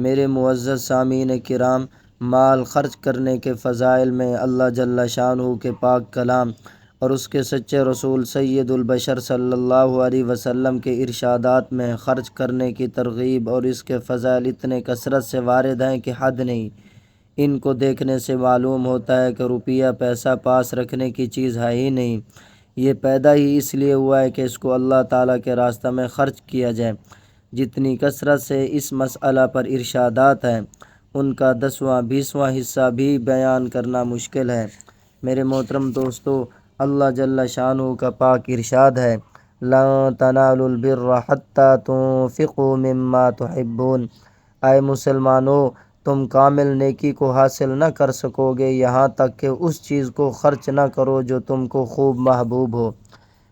میرے معزز سامعین کرام، مال خرچ کرنے کے فضائل میں اللہ جل شانہ کے پاک کلام اور اس کے سچے رسول سید البشر صلی اللہ علیہ وسلم کے ارشادات میں خرچ کرنے کی ترغیب اور اس کے فضائل اتنے کثرت سے وارد ہیں کہ حد نہیں۔ ان کو دیکھنے سے معلوم ہوتا ہے کہ روپیہ پیسہ پاس رکھنے کی چیز ہے ہی نہیں، یہ پیدا ہی اس لیے ہوا ہے کہ اس کو اللہ تعالیٰ کے راستہ میں خرچ کیا جائے۔ جتنی کثرت سے اس مسئلہ پر ارشادات ہیں، ان کا 10واں 20واں حصہ بھی بیان کرنا مشکل ہے۔ میرے محترم دوستو، اللہ جل شانہ کا پاک ارشاد ہے، لَن تَنَالُوا الْبِرَّ حَتَّىٰ تُنفِقُوا مِمَّا تُحِبُّونَ۔ اے مسلمانوں، تم کامل نیکی کو حاصل نہ کر سکو گے یہاں تک کہ اس چیز کو خرچ نہ کرو جو تم کو خوب محبوب ہو۔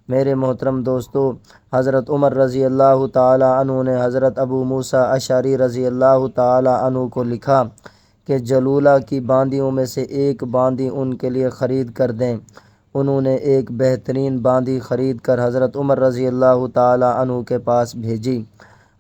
میرے محترم دوستو، حضرت عمر رضی اللہ تعالیٰ عنہ نے حضرت ابو موسیٰ اشعری رضی اللہ تعالیٰ عنہ کو لکھا کہ جلولہ کی باندیوں میں سے ایک باندی ان کے لیے خرید کر دیں۔ انہوں نے ایک بہترین باندی خرید کر حضرت عمر رضی اللہ تعالیٰ عنہ کے پاس بھیجی۔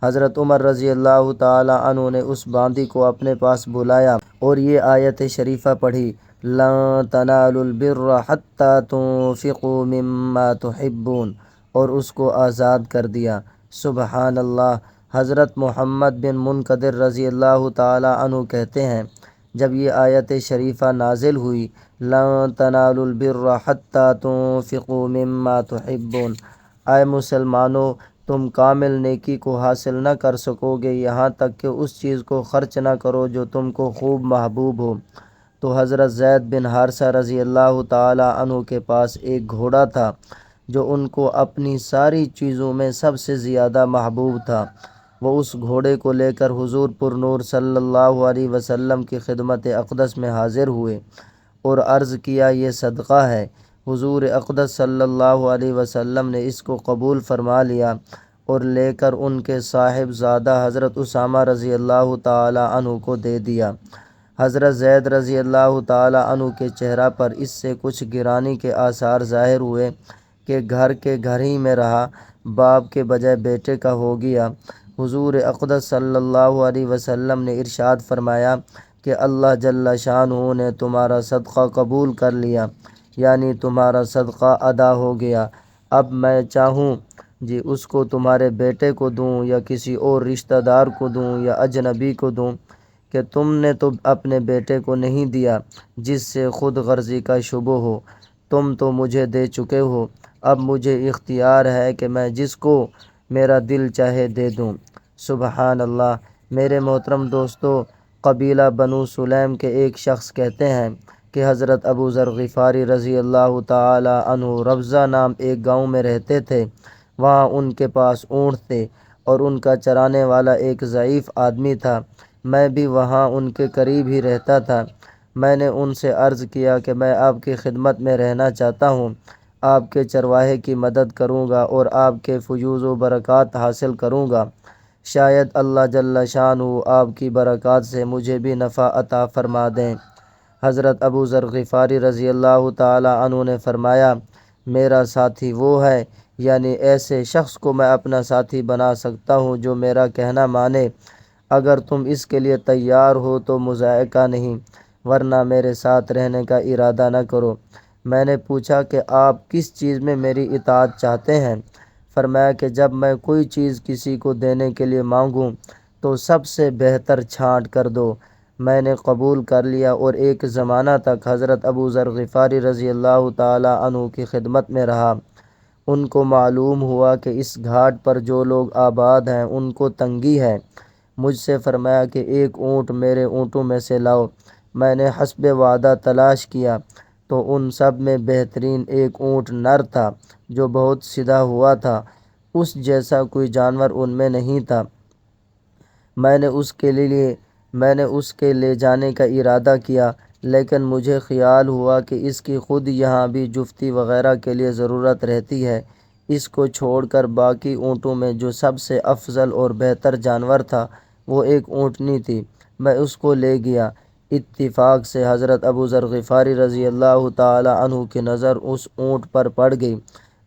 حضرت عمر رضی اللہ تعالیٰ عنہ نے اس باندی کو اپنے پاس بلایا اور یہ آیت شریفہ پڑھی، لَن تَنَالُوا الْبِرَّ حَتَّىٰ تُنفِقُوا مِمَّا تُحِبُّونَ، اور اس کو آزاد کر دیا۔ سبحان اللہ۔ حضرت محمد بن منکدر رضی اللہ تعالیٰ عنہ کہتے ہیں، جب یہ آیت شریفہ نازل ہوئی، لَن تَنَالُوا الْبِرَّ حَتَّىٰ تُنفِقُوا مِمَّا تُحِبُّونَ، اے مسلمانوں، تم کامل نیکی کو حاصل نہ کر سکو گے یہاں تک کہ اس چیز کو خرچ نہ کرو جو تم کو خوب محبوب ہو۔ تو حضرت زید بن حارثہ رضی اللہ تعالیٰ عنہ کے پاس ایک گھوڑا تھا جو ان کو اپنی ساری چیزوں میں سب سے زیادہ محبوب تھا۔ وہ اس گھوڑے کو لے کر حضور پر نور صلی اللہ علیہ وسلم کی خدمت اقدس میں حاضر ہوئے اور عرض کیا، یہ صدقہ ہے۔ حضور اقدس صلی اللہ علیہ وسلم نے اس کو قبول فرما لیا اور لے کر ان کے صاحب زادہ حضرت اسامہ رضی اللہ تعالیٰ عنہ کو دے دیا۔ حضرت زید رضی اللہ تعالیٰ عنہ کے چہرہ پر اس سے کچھ گرانی کے آثار ظاہر ہوئے کہ گھر کے گھر ہی میں رہا، باپ کے بجائے بیٹے کا ہو گیا۔ حضور اقدس صلی اللہ علیہ وسلم نے ارشاد فرمایا کہ اللہ جل شانہ نے تمہارا صدقہ قبول کر لیا، یعنی تمہارا صدقہ ادا ہو گیا۔ اب میں چاہوں اس کو تمہارے بیٹے کو دوں یا کسی اور رشتہ دار کو دوں یا اجنبی کو دوں، کہ تم نے تو اپنے بیٹے کو نہیں دیا جس سے خود غرضی کا شبہ ہو، تم تو مجھے دے چکے ہو۔ اب مجھے اختیار ہے کہ میں جس کو میرا دل چاہے دے دوں۔ سبحان اللہ۔ میرے محترم دوستو، قبیلہ بنو سلیم کے ایک شخص کہتے ہیں کہ حضرت ابو ذر غفاری رضی اللہ تعالیٰ عنہ ربضہ نام ایک گاؤں میں رہتے تھے۔ وہاں ان کے پاس اونٹ تھے اور ان کا چرانے والا ایک ضعیف آدمی تھا۔ میں بھی وہاں ان کے قریب ہی رہتا تھا۔ میں نے ان سے عرض کیا کہ میں آپ کی خدمت میں رہنا چاہتا ہوں، آپ کے چرواہے کی مدد کروں گا اور آپ کے فیوض و برکات حاصل کروں گا، شاید اللہ جل شانہ آپ کی برکات سے مجھے بھی نفع عطا فرما دیں۔ حضرت ابو ذر غفاری رضی اللہ تعالیٰ عنہ نے فرمایا، میرا ساتھی وہ ہے، یعنی ایسے شخص کو میں اپنا ساتھی بنا سکتا ہوں جو میرا کہنا مانے۔ اگر تم اس کے لیے تیار ہو تو مضائقہ نہیں، ورنہ میرے ساتھ رہنے کا ارادہ نہ کرو۔ میں نے پوچھا کہ آپ کس چیز میں میری اطاعت چاہتے ہیں؟ فرمایا کہ جب میں کوئی چیز کسی کو دینے کے لیے مانگوں تو سب سے بہتر چھانٹ کر دو۔ میں نے قبول کر لیا اور ایک زمانہ تک حضرت ابو ذر غفاری رضی اللہ تعالیٰ عنہ کی خدمت میں رہا۔ ان کو معلوم ہوا کہ اس گھاٹ پر جو لوگ آباد ہیں ان کو تنگی ہے۔ مجھ سے فرمایا کہ ایک اونٹ میرے اونٹوں میں سے لاؤ۔ میں نے حسب وعدہ تلاش کیا تو ان سب میں بہترین ایک اونٹ نر تھا جو بہت سدھا ہوا تھا، اس جیسا کوئی جانور ان میں نہیں تھا۔ میں نے اس کے لے جانے کا ارادہ کیا، لیکن مجھے خیال ہوا کہ اس کی خود یہاں بھی جفتی وغیرہ کے لیے ضرورت رہتی ہے۔ اس کو چھوڑ کر باقی اونٹوں میں جو سب سے افضل اور بہتر جانور تھا وہ ایک اونٹنی تھی۔ میں اس کو لے گیا۔ اتفاق سے حضرت ابو ذر غفاری رضی اللہ تعالیٰ عنہ کی نظر اس اونٹ پر پڑ گئی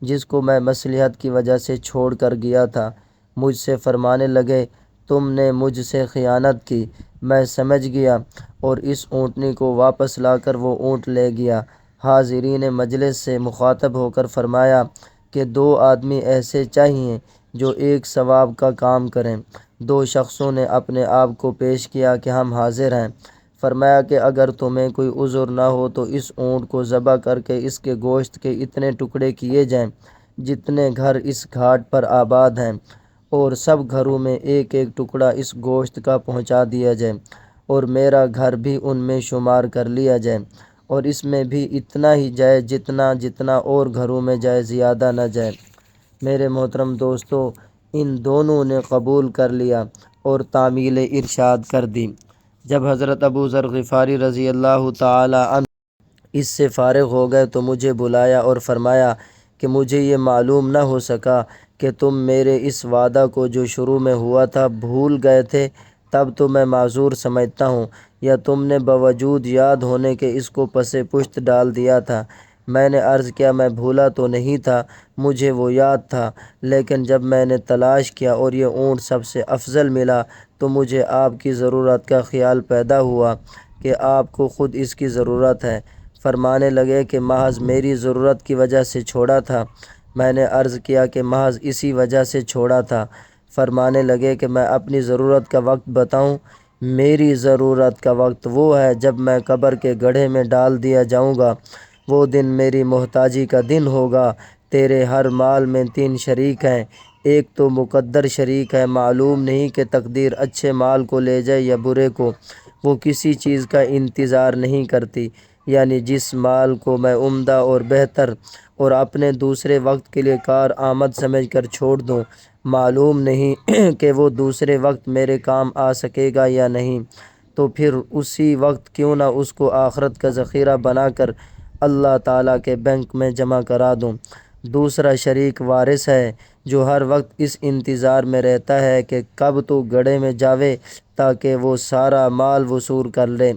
جس کو میں مصلحت کی وجہ سے چھوڑ کر گیا تھا۔ مجھ سے فرمانے لگے، تم نے مجھ سے خیانت کی۔ میں سمجھ گیا اور اس اونٹنی کو واپس لا کر وہ اونٹ لے گیا۔ حاضرین مجلس سے مخاطب ہو کر فرمایا کہ 2 آدمی ایسے چاہیے جو ایک ثواب کا کام کریں۔ 2 شخصوں نے اپنے آپ کو پیش کیا کہ ہم حاضر ہیں۔ فرمایا کہ اگر تمہیں کوئی عذر نہ ہو تو اس اونٹ کو ذبح کر کے اس کے گوشت کے اتنے ٹکڑے کیے جائیں جتنے گھر اس گھاٹ پر آباد ہیں، اور سب گھروں میں ایک ایک ٹکڑا اس گوشت کا پہنچا دیا جائے، اور میرا گھر بھی ان میں شمار کر لیا جائے، اور اس میں بھی اتنا ہی جائے جتنا اور گھروں میں جائے، زیادہ نہ جائے۔ میرے محترم دوستو، ان دونوں نے قبول کر لیا اور تعمیل ارشاد کر دی۔ جب حضرت ابو ذر غفاری رضی اللہ تعالی عنہ اس سے فارغ ہو گئے تو مجھے بلایا اور فرمایا کہ مجھے یہ معلوم نہ ہو سکا کہ تم میرے اس وعدہ کو جو شروع میں ہوا تھا بھول گئے تھے، تب تو میں معذور سمجھتا ہوں، یا تم نے باوجود یاد ہونے کے اس کو پس پشت ڈال دیا تھا۔ میں نے عرض کیا میں بھولا تو نہیں تھا، مجھے وہ یاد تھا، لیکن جب میں نے تلاش کیا اور یہ اونٹ سب سے افضل ملا تو مجھے آپ کی ضرورت کا خیال پیدا ہوا کہ آپ کو خود اس کی ضرورت ہے۔ فرمانے لگے کہ محض میری ضرورت کی وجہ سے چھوڑا تھا؟ میں نے عرض کیا کہ محض اسی وجہ سے چھوڑا تھا۔ فرمانے لگے کہ میں اپنی ضرورت کا وقت بتاؤں؟ میری ضرورت کا وقت وہ ہے جب میں قبر کے گڑھے میں ڈال دیا جاؤں گا۔ وہ دن میری محتاجی کا دن ہوگا۔ تیرے ہر مال میں 3 شریک ہیں، ایک تو مقدر شریک ہے، معلوم نہیں کہ تقدیر اچھے مال کو لے جائے یا برے کو، وہ کسی چیز کا انتظار نہیں کرتی، یعنی جس مال کو میں عمدہ اور بہتر اور اپنے دوسرے وقت کے لیے کارآمد سمجھ کر چھوڑ دوں، معلوم نہیں کہ وہ دوسرے وقت میرے کام آ سکے گا یا نہیں، تو پھر اسی وقت کیوں نہ اس کو آخرت کا ذخیرہ بنا کر اللہ تعالیٰ کے بینک میں جمع کرا دوں۔ دوسرا شریک وارث ہے، جو ہر وقت اس انتظار میں رہتا ہے کہ کب تو گڑھے میں جاوے تاکہ وہ سارا مال وصول کر لے۔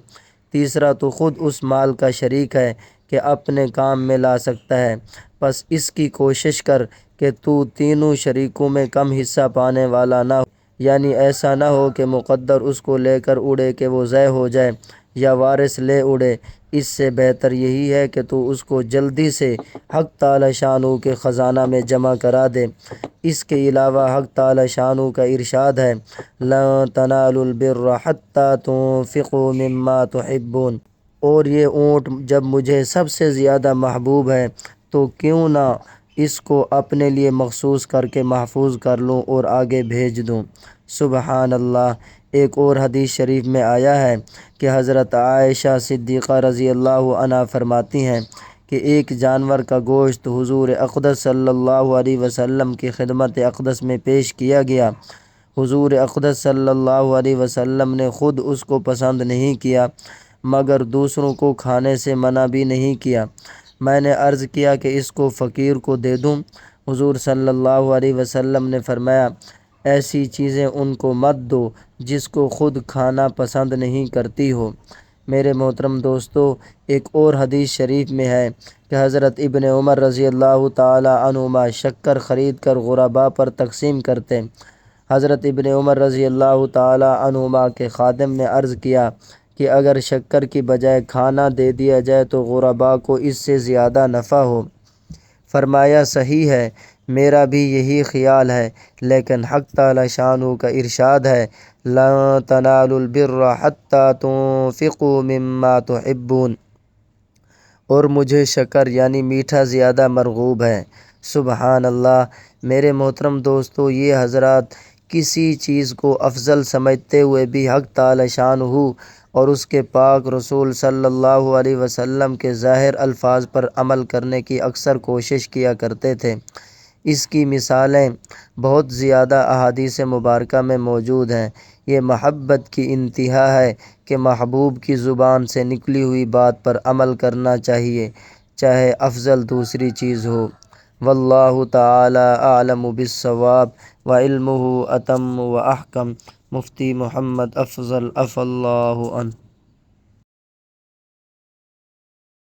تیسرا تو خود اس مال کا شریک ہے کہ اپنے کام میں لا سکتا ہے، بس اس کی کوشش کر کہ تو تینوں شریکوں میں کم حصہ پانے والا نہ ہو، یعنی ایسا نہ ہو کہ مقدر اس کو لے کر اڑے کہ وہ ضائع ہو جائے یا وارث لے اڑے۔ اس سے بہتر یہی ہے کہ تو اس کو جلدی سے حق تعالی شانہ کے خزانہ میں جمع کرا دے۔ اس کے علاوہ حق تعالی شانہ کا ارشاد ہے لَن تَنَالُوا الْبِرَّ حَتَّى تُنْفِقُوا مِمَّا تُحِبُّونَ، اور یہ اونٹ جب مجھے سب سے زیادہ محبوب ہے تو کیوں نہ اس کو اپنے لیے مخصوص کر کے محفوظ کر لوں اور آگے بھیج دوں۔ سبحان اللہ۔ ایک اور حدیث شریف میں آیا ہے کہ حضرت عائشہ صدیقہ رضی اللہ عنہا فرماتی ہیں کہ ایک جانور کا گوشت حضور اقدس صلی اللہ علیہ وسلم کی خدمت اقدس میں پیش کیا گیا۔ حضور اقدس صلی اللہ علیہ وسلم نے خود اس کو پسند نہیں کیا، مگر دوسروں کو کھانے سے منع بھی نہیں کیا۔ میں نے عرض کیا کہ اس کو فقیر کو دے دوں؟ حضور صلی اللہ علیہ وسلم نے فرمایا ایسی چیزیں ان کو مت دو جس کو خود کھانا پسند نہیں کرتی ہو۔ میرے محترم دوستو، ایک اور حدیث شریف میں ہے کہ حضرت ابن عمر رضی اللہ تعالی عنہما شکر خرید کر غرباء پر تقسیم کرتے۔ حضرت ابن عمر رضی اللہ تعالی عنہما کے خادم نے عرض کیا کہ اگر شکر کی بجائے کھانا دے دیا جائے تو غرباء کو اس سے زیادہ نفع ہو۔ فرمایا صحیح ہے، میرا بھی یہی خیال ہے، لیکن حق تعالی شانہ کا ارشاد ہے لَن تَنَالُوا الْبِرَّ حَتَّى تُنْفِقُوا مِمَّا تُحِبُّونَ، اور مجھے شکر یعنی میٹھا زیادہ مرغوب ہے۔ سبحان اللہ۔ میرے محترم دوستو، یہ حضرات کسی چیز کو افضل سمجھتے ہوئے بھی حق تعالی شانہ اور اس کے پاک رسول صلی اللہ علیہ وسلم کے ظاہر الفاظ پر عمل کرنے کی اکثر کوشش کیا کرتے تھے۔ اس کی مثالیں بہت زیادہ احادیث مبارکہ میں موجود ہیں۔ یہ محبت کی انتہا ہے کہ محبوب کی زبان سے نکلی ہوئی بات پر عمل کرنا چاہیے، چاہے افضل دوسری چیز ہو۔ واللہ تعالی اعلم بالصواب وعلمہ اتم واحکم۔ مفتی محمد افضل عفا اللہ عنہ۔